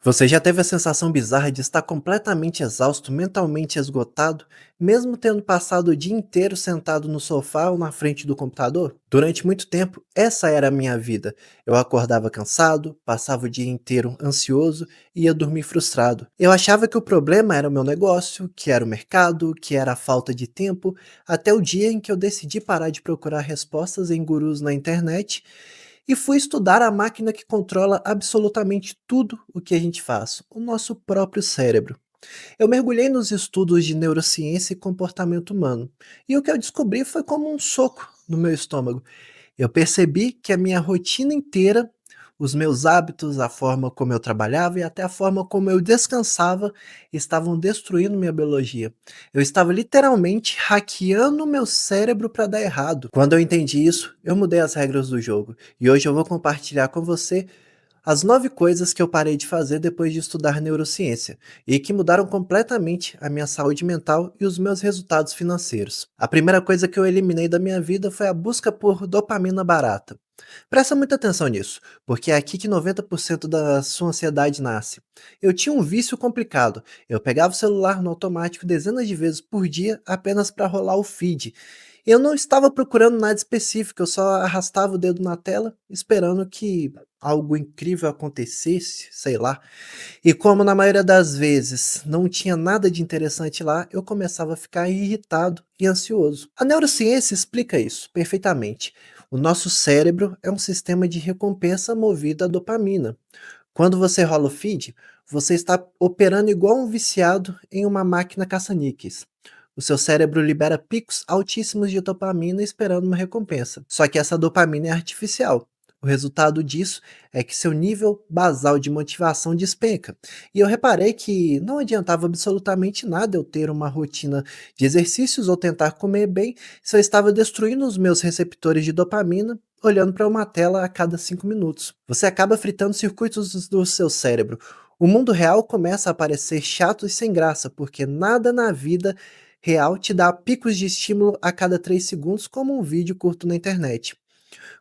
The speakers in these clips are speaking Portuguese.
Você já teve a sensação bizarra de estar completamente exausto, mentalmente esgotado, mesmo tendo passado o dia inteiro sentado no sofá ou na frente do computador? Durante muito tempo, essa era a minha vida. Eu acordava cansado, passava o dia inteiro ansioso e ia dormir frustrado. Eu achava que o problema era o meu negócio, que era o mercado, que era a falta de tempo, até o dia em que eu decidi parar de procurar respostas em gurus na internet e fui estudar a máquina que controla absolutamente tudo o que a gente faz, o nosso próprio cérebro. Eu mergulhei nos estudos de neurociência e comportamento humano, e o que eu descobri foi como um soco no meu estômago. Eu percebi que a minha rotina inteira, os meus hábitos, a forma como eu trabalhava e até a forma como eu descansava estavam destruindo minha biologia. Eu estava literalmente hackeando o meu cérebro para dar errado. Quando eu entendi isso, eu mudei as regras do jogo e hoje eu vou compartilhar com você as 9 coisas que eu parei de fazer depois de estudar neurociência e que mudaram completamente a minha saúde mental e os meus resultados financeiros. A primeira coisa que eu eliminei da minha vida foi a busca por dopamina barata. Presta muita atenção nisso, porque é aqui que 90% da sua ansiedade nasce. Eu tinha um vício complicado. Eu pegava o celular no automático dezenas de vezes por dia apenas para rolar o feed. Eu não estava procurando nada específico, eu só arrastava o dedo na tela, esperando que algo incrível acontecesse, sei lá. E como na maioria das vezes não tinha nada de interessante lá, eu começava a ficar irritado e ansioso. A neurociência explica isso perfeitamente. O nosso cérebro é um sistema de recompensa movido à dopamina. Quando você rola o feed, você está operando igual um viciado em uma máquina caça-níqueis. O seu cérebro libera picos altíssimos de dopamina esperando uma recompensa. Só que essa dopamina é artificial. O resultado disso é que seu nível basal de motivação despenca. E eu reparei que não adiantava absolutamente nada eu ter uma rotina de exercícios ou tentar comer bem se eu estava destruindo os meus receptores de dopamina olhando para uma tela a cada 5 minutos. Você acaba fritando circuitos do seu cérebro. O mundo real começa a parecer chato e sem graça, porque nada na vida real te dá picos de estímulo a cada 3 segundos, como um vídeo curto na internet.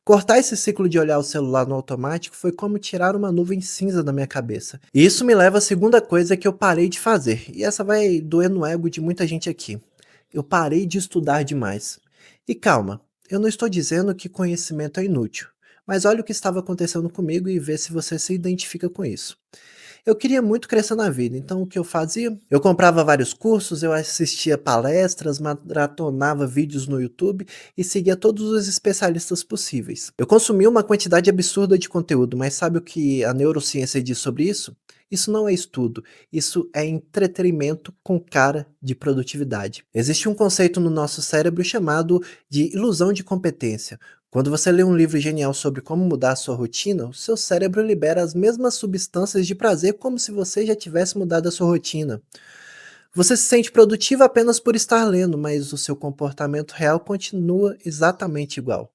Cortar esse ciclo de olhar o celular no automático foi como tirar uma nuvem cinza da minha cabeça. E isso me leva à segunda coisa que eu parei de fazer, e essa vai doer no ego de muita gente aqui. Eu parei de estudar demais. E calma, eu não estou dizendo que conhecimento é inútil, mas olha o que estava acontecendo comigo e vê se você se identifica com isso. Eu queria muito crescer na vida, então o que eu fazia? Eu comprava vários cursos, eu assistia palestras, maratonava vídeos no YouTube e seguia todos os especialistas possíveis. Eu consumia uma quantidade absurda de conteúdo, mas sabe o que a neurociência diz sobre isso? Isso não é estudo, isso é entretenimento com cara de produtividade. Existe um conceito no nosso cérebro chamado de ilusão de competência. Quando você lê um livro genial sobre como mudar a sua rotina, o seu cérebro libera as mesmas substâncias de prazer como se você já tivesse mudado a sua rotina. Você se sente produtivo apenas por estar lendo, mas o seu comportamento real continua exatamente igual.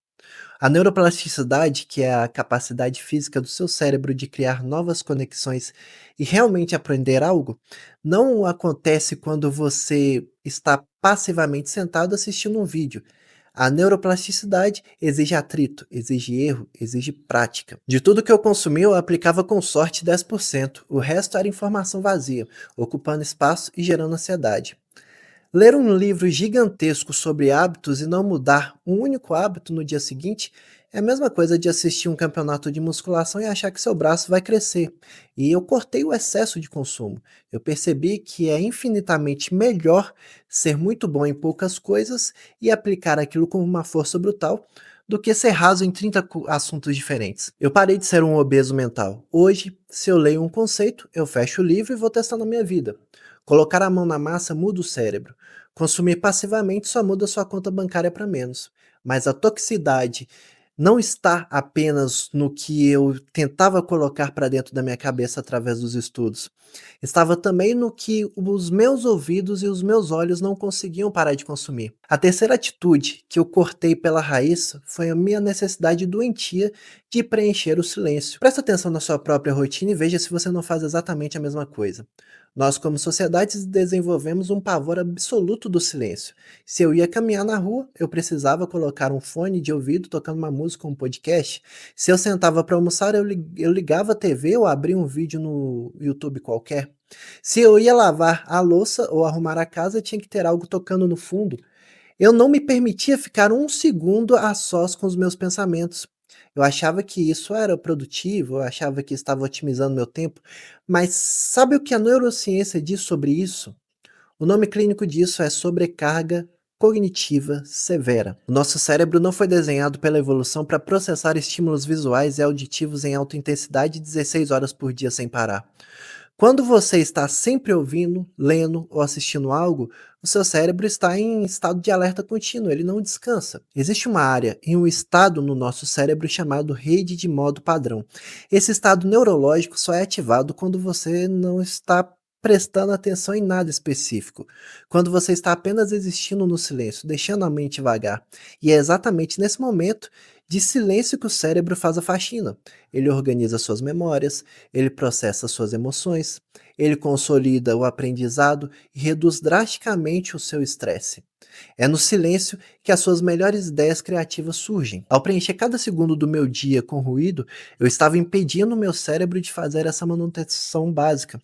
A neuroplasticidade, que é a capacidade física do seu cérebro de criar novas conexões e realmente aprender algo, não acontece quando você está passivamente sentado assistindo um vídeo. A neuroplasticidade exige atrito, exige erro, exige prática. De tudo que eu consumi, eu aplicava com sorte 10%. O resto era informação vazia, ocupando espaço e gerando ansiedade. Ler um livro gigantesco sobre hábitos e não mudar um único hábito no dia seguinte é a mesma coisa de assistir um campeonato de musculação e achar que seu braço vai crescer. E eu cortei o excesso de consumo. Eu percebi que é infinitamente melhor ser muito bom em poucas coisas e aplicar aquilo com uma força brutal do que ser raso em 30 assuntos diferentes. Eu parei de ser um obeso mental. Hoje, se eu leio um conceito, eu fecho o livro e vou testar na minha vida. Colocar a mão na massa muda o cérebro. Consumir passivamente só muda sua conta bancária para menos. Mas a toxicidade não está apenas no que eu tentava colocar para dentro da minha cabeça através dos estudos. Estava também no que os meus ouvidos e os meus olhos não conseguiam parar de consumir. A terceira atitude que eu cortei pela raiz foi a minha necessidade doentia de preencher o silêncio. Presta atenção na sua própria rotina e veja se você não faz exatamente a mesma coisa. Nós, como sociedade, desenvolvemos um pavor absoluto do silêncio. Se eu ia caminhar na rua, eu precisava colocar um fone de ouvido tocando uma música ou um podcast. Se eu sentava para almoçar, eu ligava a TV ou abria um vídeo no YouTube qualquer. Se eu ia lavar a louça ou arrumar a casa, tinha que ter algo tocando no fundo. Eu não me permitia ficar um segundo a sós com os meus pensamentos. Eu achava que isso era produtivo, eu achava que estava otimizando meu tempo, mas sabe o que a neurociência diz sobre isso? O nome clínico disso é sobrecarga cognitiva severa. O nosso cérebro não foi desenhado pela evolução para processar estímulos visuais e auditivos em alta intensidade 16 horas por dia sem parar. Quando você está sempre ouvindo, lendo ou assistindo algo, o seu cérebro está em estado de alerta contínuo, ele não descansa. Existe uma área e um estado no nosso cérebro chamado rede de modo padrão. Esse estado neurológico só é ativado quando você não está prestando atenção em nada específico, quando você está apenas existindo no silêncio, deixando a mente vagar. E é exatamente nesse momento de silêncio que o cérebro faz a faxina. Ele organiza suas memórias, ele processa suas emoções, ele consolida o aprendizado e reduz drasticamente o seu estresse. É no silêncio que as suas melhores ideias criativas surgem. Ao preencher cada segundo do meu dia com ruído, eu estava impedindo o meu cérebro de fazer essa manutenção básica.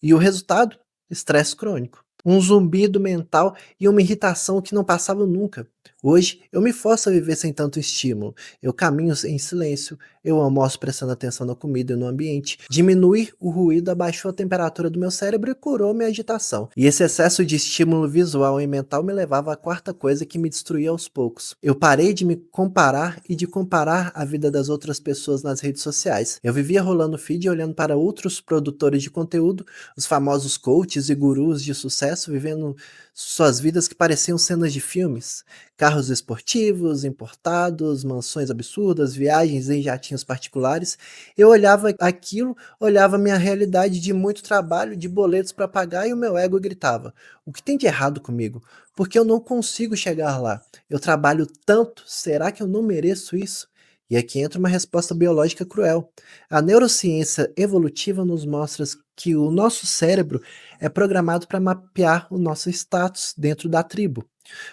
E o resultado? Estresse crônico. Um zumbido mental e uma irritação que não passava nunca. Hoje, eu me forço a viver sem tanto estímulo. Eu caminho em silêncio, eu almoço prestando atenção na comida e no ambiente. Diminuir o ruído abaixou a temperatura do meu cérebro e curou minha agitação. E esse excesso de estímulo visual e mental me levava à quarta coisa que me destruía aos poucos. Eu parei de me comparar e de comparar a vida das outras pessoas nas redes sociais. Eu vivia rolando feed e olhando para outros produtores de conteúdo, os famosos coaches e gurus de sucesso vivendo suas vidas que pareciam cenas de filmes. Carros esportivos, importados, mansões absurdas, viagens em jatinhos particulares. Eu olhava aquilo, olhava minha realidade de muito trabalho, de boletos para pagar e o meu ego gritava: o que tem de errado comigo? Porque eu não consigo chegar lá. Eu trabalho tanto, será que eu não mereço isso? E aqui entra uma resposta biológica cruel. A neurociência evolutiva nos mostra que o nosso cérebro é programado para mapear o nosso status dentro da tribo.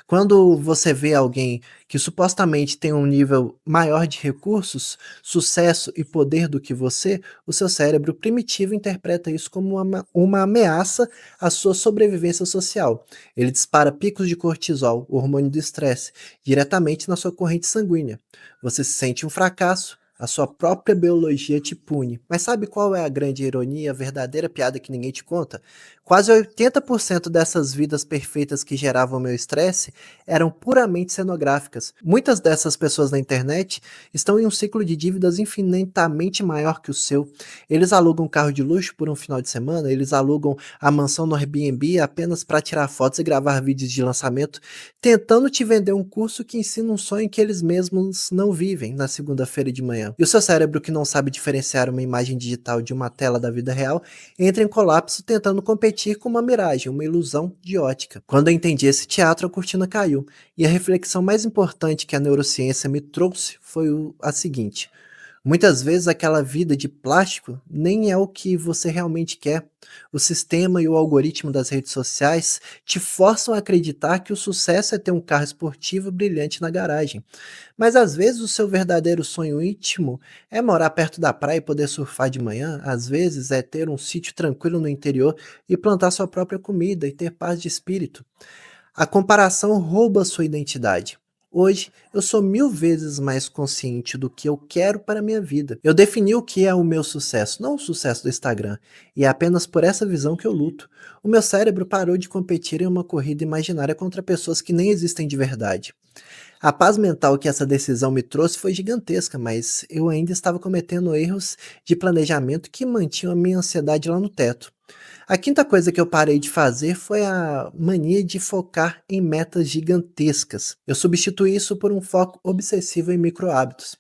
Quando você vê alguém que supostamente tem um nível maior de recursos, sucesso e poder do que você, o seu cérebro primitivo interpreta isso como uma ameaça à sua sobrevivência social. Ele dispara picos de cortisol, o hormônio do estresse, diretamente na sua corrente sanguínea. Você se sente um fracasso. A sua própria biologia te pune. Mas sabe qual é a grande ironia, a verdadeira piada que ninguém te conta? Quase 80% dessas vidas perfeitas que geravam meu estresse eram puramente cenográficas. Muitas dessas pessoas na internet estão em um ciclo de dívidas infinitamente maior que o seu. Eles alugam um carro de luxo por um final de semana, eles alugam a mansão no Airbnb apenas para tirar fotos e gravar vídeos de lançamento, tentando te vender um curso que ensina um sonho que eles mesmos não vivem na segunda-feira de manhã. E o seu cérebro, que não sabe diferenciar uma imagem digital de uma tela da vida real, entra em colapso tentando competir com uma miragem, uma ilusão de ótica. Quando eu entendi esse teatro, a cortina caiu. E a reflexão mais importante que a neurociência me trouxe foi a seguinte: muitas vezes aquela vida de plástico nem é o que você realmente quer. O sistema e o algoritmo das redes sociais te forçam a acreditar que o sucesso é ter um carro esportivo brilhante na garagem. Mas às vezes o seu verdadeiro sonho íntimo é morar perto da praia e poder surfar de manhã, às vezes é ter um sítio tranquilo no interior e plantar sua própria comida e ter paz de espírito. A comparação rouba sua identidade. Hoje, eu sou 1000 vezes mais consciente do que eu quero para a minha vida. Eu defini o que é o meu sucesso, não o sucesso do Instagram, e é apenas por essa visão que eu luto. O meu cérebro parou de competir em uma corrida imaginária contra pessoas que nem existem de verdade. A paz mental que essa decisão me trouxe foi gigantesca, mas eu ainda estava cometendo erros de planejamento que mantinham a minha ansiedade lá no teto. A quinta coisa que eu parei de fazer foi a mania de focar em metas gigantescas. Eu substituí isso por um foco obsessivo em micro hábitos.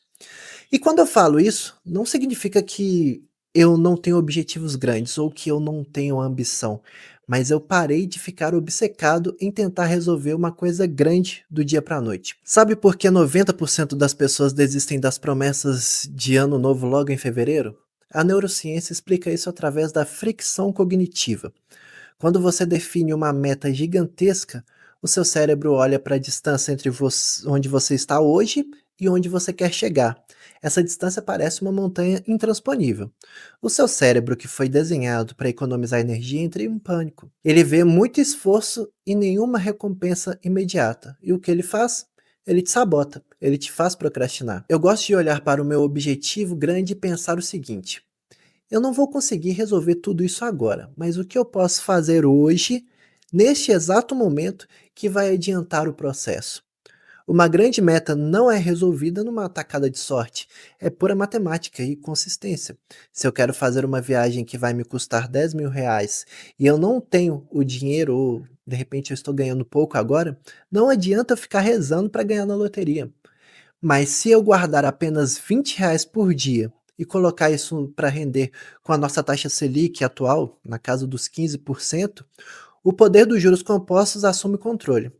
E quando eu falo isso, não significa que eu não tenho objetivos grandes ou que eu não tenho ambição, mas eu parei de ficar obcecado em tentar resolver uma coisa grande do dia para a noite. Sabe por que 90% das pessoas desistem das promessas de ano novo logo em fevereiro? A neurociência explica isso através da fricção cognitiva. Quando você define uma meta gigantesca, o seu cérebro olha para a distância entre onde você está hoje e onde você quer chegar. Essa distância parece uma montanha intransponível. O seu cérebro, que foi desenhado para economizar energia, entra em pânico. Ele vê muito esforço e nenhuma recompensa imediata. E o que ele faz? Ele te sabota, ele te faz procrastinar. Eu gosto de olhar para o meu objetivo grande e pensar o seguinte: eu não vou conseguir resolver tudo isso agora, mas o que eu posso fazer hoje, neste exato momento, que vai adiantar o processo? Uma grande meta não é resolvida numa tacada de sorte, é pura matemática e consistência. Se eu quero fazer uma viagem que vai me custar R$ 10.000 e eu não tenho o dinheiro, ou de repente eu estou ganhando pouco agora, não adianta eu ficar rezando para ganhar na loteria. Mas se eu guardar apenas R$ 20 por dia e colocar isso para render com a nossa taxa Selic atual, na casa dos 15%, o poder dos juros compostos assume o controle.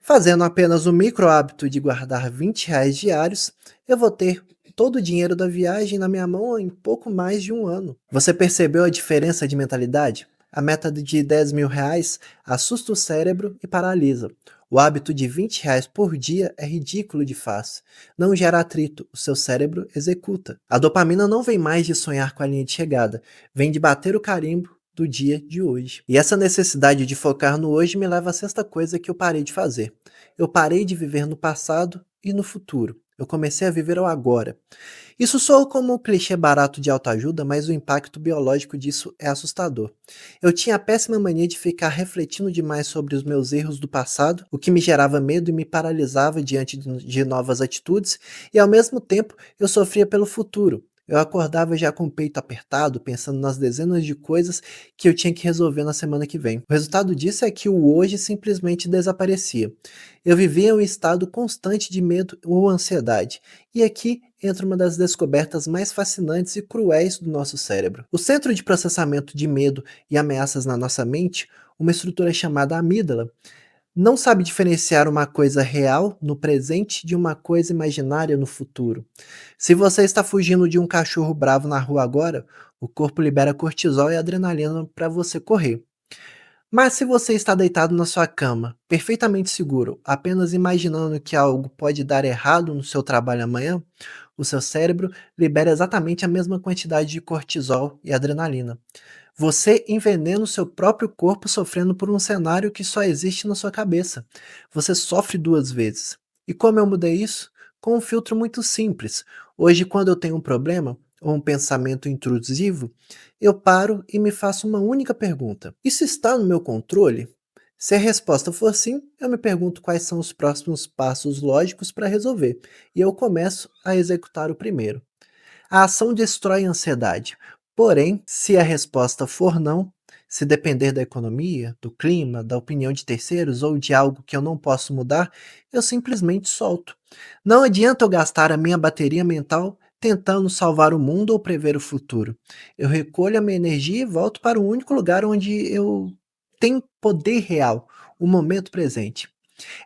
Fazendo apenas o micro hábito de guardar R$ 20 diários, eu vou ter todo o dinheiro da viagem na minha mão em pouco mais de um ano. Você percebeu a diferença de mentalidade? A meta de R$ 10.000 assusta o cérebro e paralisa. O hábito de R$ 20 por dia é ridículo de fácil. Não gera atrito, o seu cérebro executa. A dopamina não vem mais de sonhar com a linha de chegada, vem de bater o carimbo do dia de hoje. E essa necessidade de focar no hoje me leva à sexta coisa que eu parei de fazer. Eu parei de viver no passado e no futuro. Eu comecei a viver o agora. Isso soa como um clichê barato de autoajuda, mas o impacto biológico disso é assustador. Eu tinha a péssima mania de ficar refletindo demais sobre os meus erros do passado, o que me gerava medo e me paralisava diante de novas atitudes, e ao mesmo tempo eu sofria pelo futuro. Eu acordava já com o peito apertado, pensando nas dezenas de coisas que eu tinha que resolver na semana que vem. O resultado disso é que o hoje simplesmente desaparecia. Eu vivia em um estado constante de medo ou ansiedade. E aqui entra uma das descobertas mais fascinantes e cruéis do nosso cérebro. O centro de processamento de medo e ameaças na nossa mente, uma estrutura chamada amígdala, não sabe diferenciar uma coisa real no presente de uma coisa imaginária no futuro. Se você está fugindo de um cachorro bravo na rua agora, o corpo libera cortisol e adrenalina para você correr. Mas se você está deitado na sua cama, perfeitamente seguro, apenas imaginando que algo pode dar errado no seu trabalho amanhã, o seu cérebro libera exatamente a mesma quantidade de cortisol e adrenalina. Você envenena o seu próprio corpo sofrendo por um cenário que só existe na sua cabeça. Você sofre duas vezes. E como eu mudei isso? Com um filtro muito simples. Hoje, quando eu tenho um problema ou um pensamento intrusivo, eu paro e me faço uma única pergunta: isso está no meu controle? Se a resposta for sim, eu me pergunto quais são os próximos passos lógicos para resolver, e eu começo a executar o primeiro. A ação destrói a ansiedade. Porém, se a resposta for não, se depender da economia, do clima, da opinião de terceiros ou de algo que eu não posso mudar, eu simplesmente solto. Não adianta eu gastar a minha bateria mental tentando salvar o mundo ou prever o futuro. Eu recolho a minha energia e volto para o único lugar onde eu tenho poder real, o momento presente.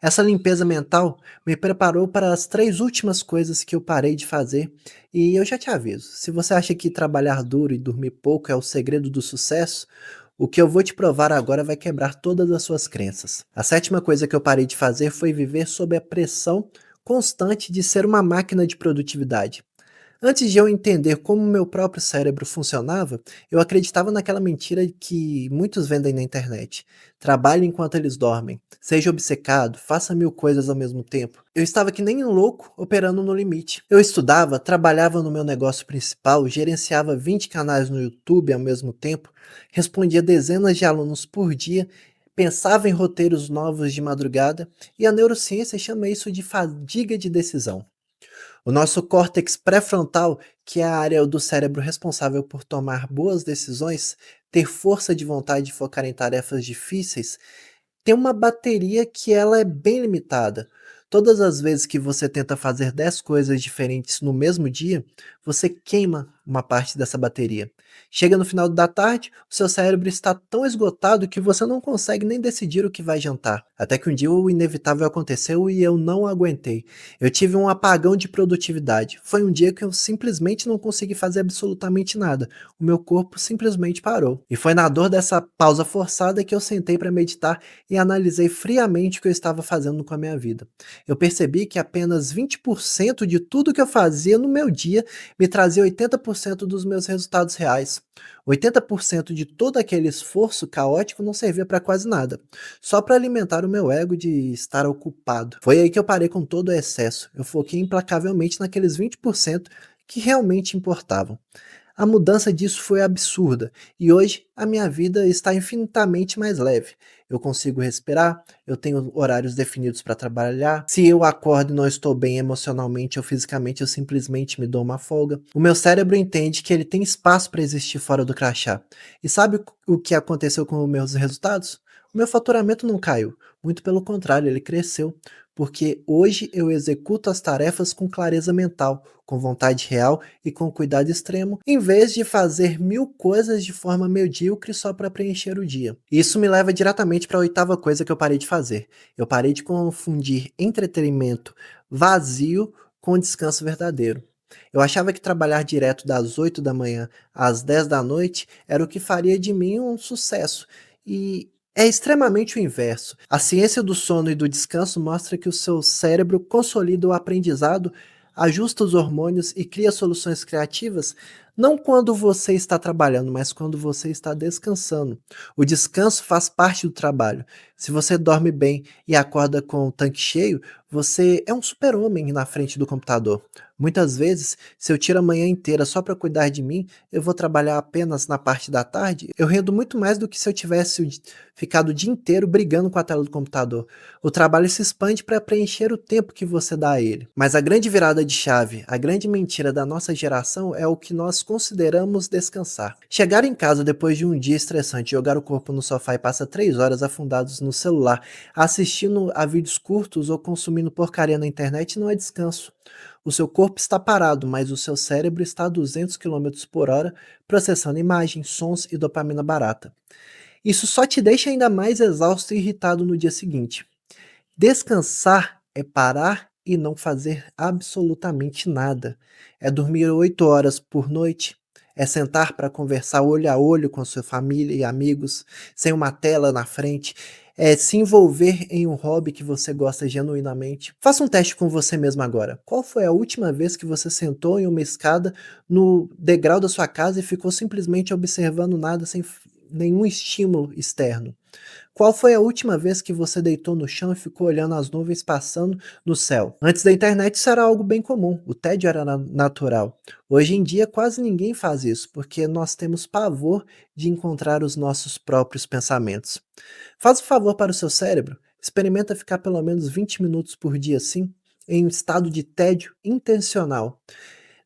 Essa limpeza mental me preparou para as 3 últimas coisas que eu parei de fazer, e eu já te aviso, se você acha que trabalhar duro e dormir pouco é o segredo do sucesso, o que eu vou te provar agora vai quebrar todas as suas crenças. A sétima coisa que eu parei de fazer foi viver sob a pressão constante de ser uma máquina de produtividade. Antes de eu entender como meu próprio cérebro funcionava, eu acreditava naquela mentira que muitos vendem na internet. Trabalhe enquanto eles dormem. Seja obcecado, faça mil coisas ao mesmo tempo. Eu estava que nem um louco, operando no limite. Eu estudava, trabalhava no meu negócio principal, gerenciava 20 canais no YouTube ao mesmo tempo, respondia dezenas de alunos por dia, pensava em roteiros novos de madrugada, e a neurociência chama isso de fadiga de decisão. O nosso córtex pré-frontal, que é a área do cérebro responsável por tomar boas decisões, ter força de vontade de focar em tarefas difíceis, tem uma bateria que ela é bem limitada. Todas as vezes que você tenta fazer 10 coisas diferentes no mesmo dia, você queima uma parte dessa bateria. Chega no final da tarde, o seu cérebro está tão esgotado que você não consegue nem decidir o que vai jantar. Até que um dia o inevitável aconteceu e eu não aguentei. Eu tive um apagão de produtividade. Foi um dia que eu simplesmente não consegui fazer absolutamente nada. O meu corpo simplesmente parou. E foi na dor dessa pausa forçada que eu sentei para meditar e analisei friamente o que eu estava fazendo com a minha vida. Eu percebi que apenas 20% de tudo que eu fazia no meu dia me trazia 80% dos meus resultados reais. 80% de todo aquele esforço caótico não servia para quase nada, só para alimentar o meu ego de estar ocupado. Foi aí que eu parei com todo o excesso. Eu foquei implacavelmente naqueles 20% que realmente importavam. A mudança disso foi absurda e hoje a minha vida está infinitamente mais leve. Eu consigo respirar, eu tenho horários definidos para trabalhar. Se eu acordo e não estou bem emocionalmente ou fisicamente, eu simplesmente me dou uma folga. O meu cérebro entende que ele tem espaço para existir fora do crachá. E sabe o que aconteceu com os meus resultados? O meu faturamento não caiu, muito pelo contrário, ele cresceu, porque hoje eu executo as tarefas com clareza mental, com vontade real e com cuidado extremo, em vez de fazer mil coisas de forma medíocre só para preencher o dia. Isso me leva diretamente para a oitava coisa que eu parei de fazer. Eu parei de confundir entretenimento vazio com descanso verdadeiro. Eu achava que trabalhar direto das 8 da manhã às 10 da noite era o que faria de mim um sucesso. E é extremamente o inverso. A ciência do sono e do descanso mostra que o seu cérebro consolida o aprendizado, ajusta os hormônios e cria soluções criativas não quando você está trabalhando, mas quando você está descansando. O descanso faz parte do trabalho. Se você dorme bem e acorda com o tanque cheio, você é um super-homem na frente do computador. Muitas vezes, se eu tiro a manhã inteira só para cuidar de mim, eu vou trabalhar apenas na parte da tarde, eu rendo muito mais do que se eu tivesse ficado o dia inteiro brigando com a tela do computador. O trabalho se expande para preencher o tempo que você dá a ele. Mas a grande virada de chave, a grande mentira da nossa geração é o que nós consideramos descansar. Chegar em casa depois de um dia estressante, jogar o corpo no sofá e passar 3 horas afundados no celular, assistindo a vídeos curtos ou consumindo porcaria na internet não é descanso. O seu corpo está parado, mas o seu cérebro está a 200 quilômetros por hora processando imagens, sons e dopamina barata. Isso só te deixa ainda mais exausto e irritado no dia seguinte. Descansar é parar e não fazer absolutamente nada. É dormir 8 horas por noite. É sentar para conversar olho a olho com a sua família e amigos, sem uma tela na frente. É se envolver em um hobby que você gosta genuinamente. Faça um teste com você mesmo agora. Qual foi a última vez que você sentou em uma escada no degrau da sua casa e ficou simplesmente observando nada sem nenhum estímulo externo? Qual foi a última vez que você deitou no chão e ficou olhando as nuvens passando no céu? Antes da internet isso era algo bem comum, o tédio era natural. Hoje em dia quase ninguém faz isso, porque nós temos pavor de encontrar os nossos próprios pensamentos. Faz um favor para o seu cérebro, experimenta ficar pelo menos 20 minutos por dia assim, em um estado de tédio intencional.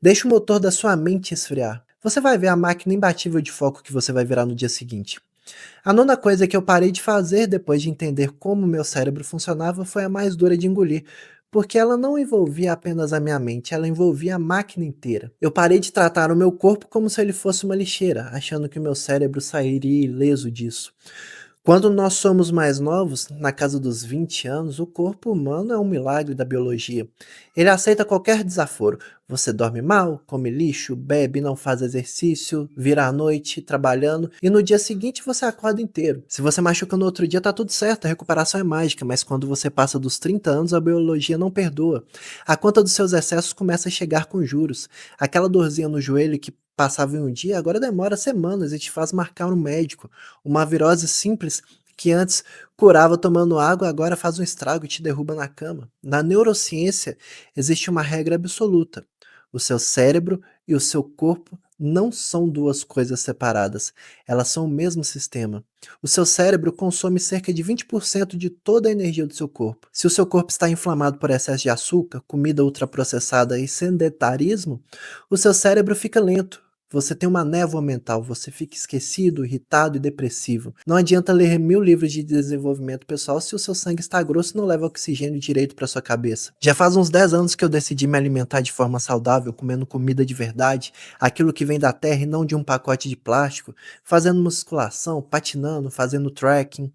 Deixe o motor da sua mente esfriar. Você vai ver a máquina imbatível de foco que você vai virar no dia seguinte. A nona coisa que eu parei de fazer depois de entender como meu cérebro funcionava foi a mais dura de engolir, porque ela não envolvia apenas a minha mente, ela envolvia a máquina inteira. Eu parei de tratar o meu corpo como se ele fosse uma lixeira, achando que o meu cérebro sairia ileso disso. Quando nós somos mais novos, na casa dos 20 anos, o corpo humano é um milagre da biologia. Ele aceita qualquer desaforo. Você dorme mal, come lixo, bebe, não faz exercício, vira à noite trabalhando e no dia seguinte você acorda inteiro. Se você machuca no outro dia, tá tudo certo, a recuperação é mágica, mas quando você passa dos 30 anos, a biologia não perdoa. A conta dos seus excessos começa a chegar com juros. Aquela dorzinha no joelho que passava em um dia, agora demora semanas e te faz marcar um médico. Uma virose simples que antes curava tomando água, agora faz um estrago e te derruba na cama. Na neurociência, existe uma regra absoluta. O seu cérebro e o seu corpo não são duas coisas separadas, elas são o mesmo sistema. O seu cérebro consome cerca de 20% de toda a energia do seu corpo. Se o seu corpo está inflamado por excesso de açúcar, comida ultraprocessada e sedentarismo, o seu cérebro fica lento, você tem uma névoa mental, você fica esquecido, irritado e depressivo. Não adianta ler 1000 livros de desenvolvimento pessoal se o seu sangue está grosso e não leva oxigênio direito para sua cabeça. Já faz uns 10 anos que eu decidi me alimentar de forma saudável, comendo comida de verdade, aquilo que vem da terra e não de um pacote de plástico, fazendo musculação, patinando, fazendo trekking.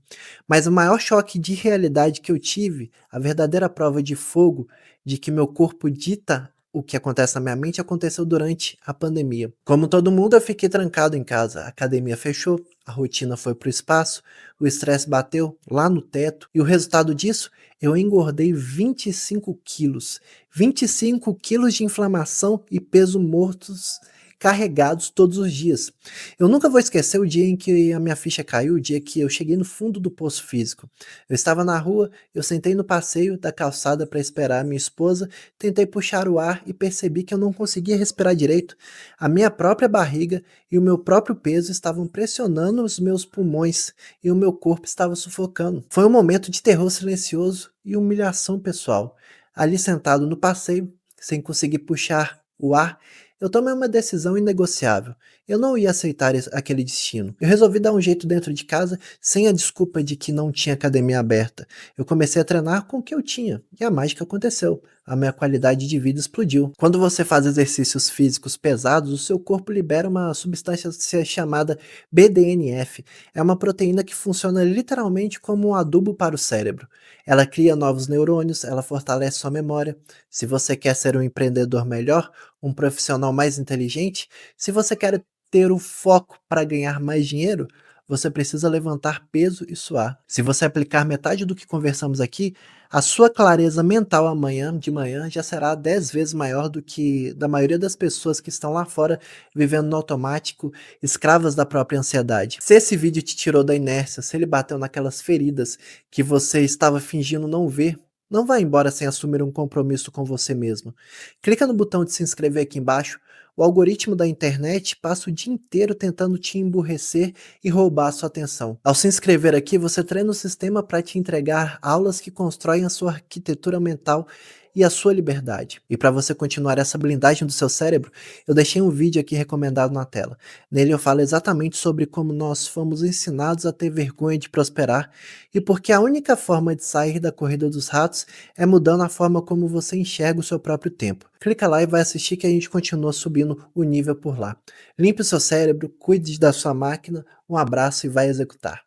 Mas o maior choque de realidade que eu tive, a verdadeira prova de fogo de que meu corpo dita o que acontece na minha mente, aconteceu durante a pandemia. Como todo mundo, eu fiquei trancado em casa. A academia fechou, a rotina foi para o espaço, o estresse bateu lá no teto e o resultado disso, eu engordei 25 quilos. 25 quilos de inflamação e peso mortos carregados todos os dias. Eu nunca vou esquecer o dia em que a minha ficha caiu, o dia que eu cheguei no fundo do poço físico. Eu estava na rua, eu sentei no passeio da calçada para esperar minha esposa, tentei puxar o ar e percebi que eu não conseguia respirar direito. A minha própria barriga e o meu próprio peso estavam pressionando os meus pulmões e o meu corpo estava sufocando. Foi um momento de terror silencioso e humilhação pessoal. Ali sentado no passeio, sem conseguir puxar o ar, eu tomei uma decisão inegociável. Eu não ia aceitar aquele destino. Eu resolvi dar um jeito dentro de casa, sem a desculpa de que não tinha academia aberta. Eu comecei a treinar com o que eu tinha, e a mágica aconteceu. A minha qualidade de vida explodiu. Quando você faz exercícios físicos pesados, o seu corpo libera uma substância chamada BDNF. É uma proteína que funciona literalmente como um adubo para o cérebro. Ela cria novos neurônios, ela fortalece sua memória. Se você quer ser um empreendedor melhor, um profissional mais inteligente, se você quer ter o foco para ganhar mais dinheiro, você precisa levantar peso e suar. Se você aplicar metade do que conversamos aqui, a sua clareza mental amanhã de manhã já será 10 vezes maior do que da maioria das pessoas que estão lá fora vivendo no automático, escravas da própria ansiedade. Se esse vídeo te tirou da inércia, se ele bateu naquelas feridas que você estava fingindo não ver, não vá embora sem assumir um compromisso com você mesmo. Clica no botão de se inscrever aqui embaixo. O algoritmo da internet passa o dia inteiro tentando te emburrecer e roubar a sua atenção. Ao se inscrever aqui, você treina o sistema para te entregar aulas que constroem a sua arquitetura mental e a sua liberdade. E para você continuar essa blindagem do seu cérebro, eu deixei um vídeo aqui recomendado na tela. Nele eu falo exatamente sobre como nós fomos ensinados a ter vergonha de prosperar e porque a única forma de sair da corrida dos ratos é mudando a forma como você enxerga o seu próprio tempo. Clica lá e vai assistir que a gente continua subindo o nível por lá. Limpe o seu cérebro, cuide da sua máquina, um abraço e vai executar.